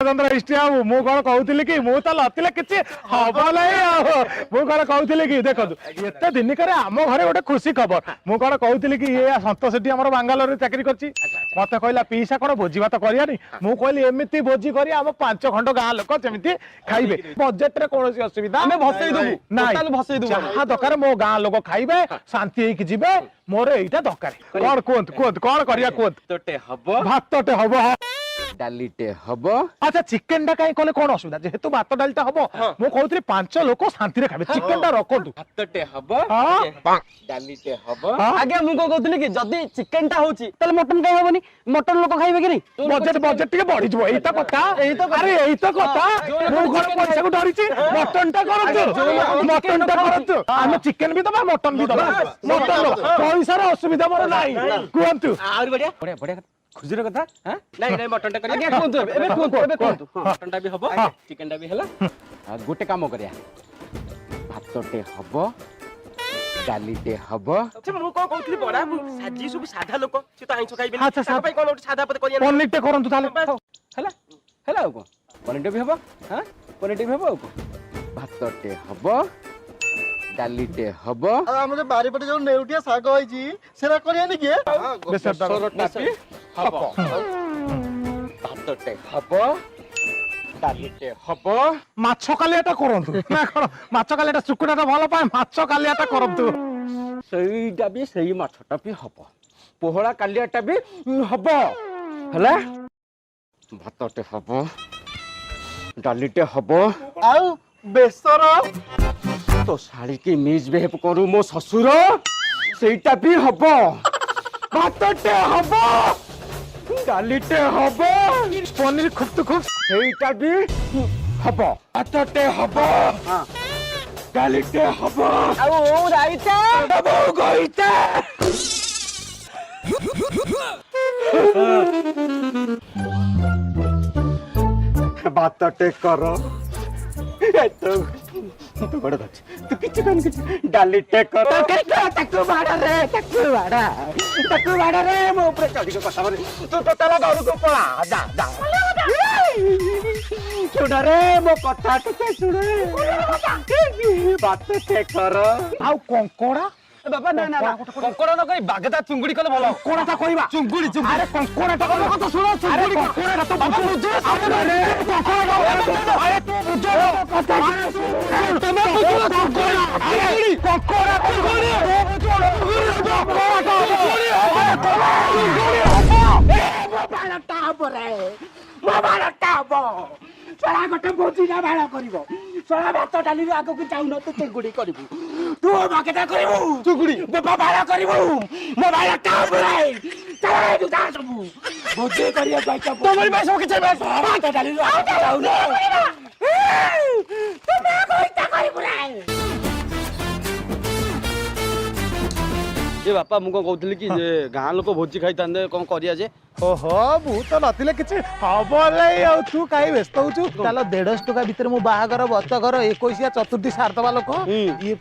मु कौन कहूली कि मुझे लतिले किसी हम ना मुझे कहूली कि देखो एत दिन कर आम घर गोटे खुशी खबर मु कौन कहूली कि ये सतोष शेट्टी आम बांगालोर चाकरी कर मत कहला पीसा कौन भोजी भात करियानी मु कहली एमती भोजी करी आम 5 खंड गाँ लोक जमी खाइबे बजेट रे कौन असुविधा जहाँ दरकार मो गाँ लोक खाइबे शांति जीवे मोर एटा दरकार कौन कहतु कौन करिया कहतु भातटे हम डालीटे हब अच्छा चिकेन टा कहीं कले कौन असुविधा जेहेतु भात डालटा हम मु कहूली 5 लोक शांति खाइबे चिकेन टा रखतु भातटे हब डालीटे हब आगे मु को कहतली कि जदी चिकेन टा होची तले मटन काई होबनी मटन लोक खाइबे कि नहीं बजेट टिके बढ़ी जबो एई त कथा अरे एई त कथा मु घर पैसा को डरिची मटन टा करतु हम चिकेन भी दबा मटन भी दबा मटन पैसा रे असुविधा मोर नाही कहंतु और बढ़िया बढ़िया बढ़िया खुशी रे कथा हां नहीं मटन टा करिया एबे कहतु मटन टा भी हब चिकेन टा भी हला गोटे काम करिया भातटे हब डालीटे हब अच्छा मु को कहतली बडा मु साजी सब साधा लोक से तो आइंछ खाइबे अच्छा साधा भाई कोन साधा पते करिया पनीर टे करंतु ताले हला हला को पनीर भी हब हां पनीर भी हब को भातटे हब डालीटे हब हमरे बारी पटे जो नेउटिया साग होईची सेरा करियानी के बेसरटा भी हब भातटे हब डालीटे हब माछ कालियाटा करंतु ना कोन माछ कालियाटा सुकुडाटा भलो पाए माछ कालियाटा करंतु सेईटा भी सेई माछटा भी हब पोहळा कालियाटा भी हब हला भातटे हब डालीटे हब आउ बेसर तो साड़ी की मिस बिहेव करू मो ससुर सेईटा भी हब भातटे हब डालीटे हब पनीर खूब तो खूब सेईटा भी हब भातटे हब डालीटे हब आउ राइता दबो गइता भातटे कर तू बड़ा दच तू किछ डालीटे कर तकु बाड़ा रे मो ऊपर चढ़ी के कथा मारे तू तो तला घर को पळा जा जा सुन रे मो कथा टिके सुन भातटे कर आउ कंकोड़ा बाबा ना ना कंकोड़ा न कई बागदा चुंगुडी कले भलो कोणाटा कहबा चुंगुडी अरे कंकोड़ाटा कहबा कत सुनो चुंगुडी कंकोड़ाटा तो बाबा बुझे अरे कंकोड़ा अरे तू बुझे कथा तमे बुझो कंकोड़ा अरे कंकोड़ा सड़ा गोटे भोजी ना भाड़ा करिवो सड़ा भात डाली आगो को जाऊ न तू चुंगुडी करिवो तू बागदा करिवो चुंगुडी बाबा भाड़ा करिवो मो भाड़ा टा बराई चला तू जा सब भोजी करिया जाइता तमरी में सब किछ भात डाली आगो जाऊ न तमे कोइता करिवो रे ए बापा मु को कहतली कि जे गां लोक भोजी खाइतांदे कोन करिया जे ओहो मु तो नथिले किछि हबले आ तू काई व्यस्त होछु तालो 150 टका भीतर मु बाहागर बत घर 21 चतुर्थी सारतबा लोक ये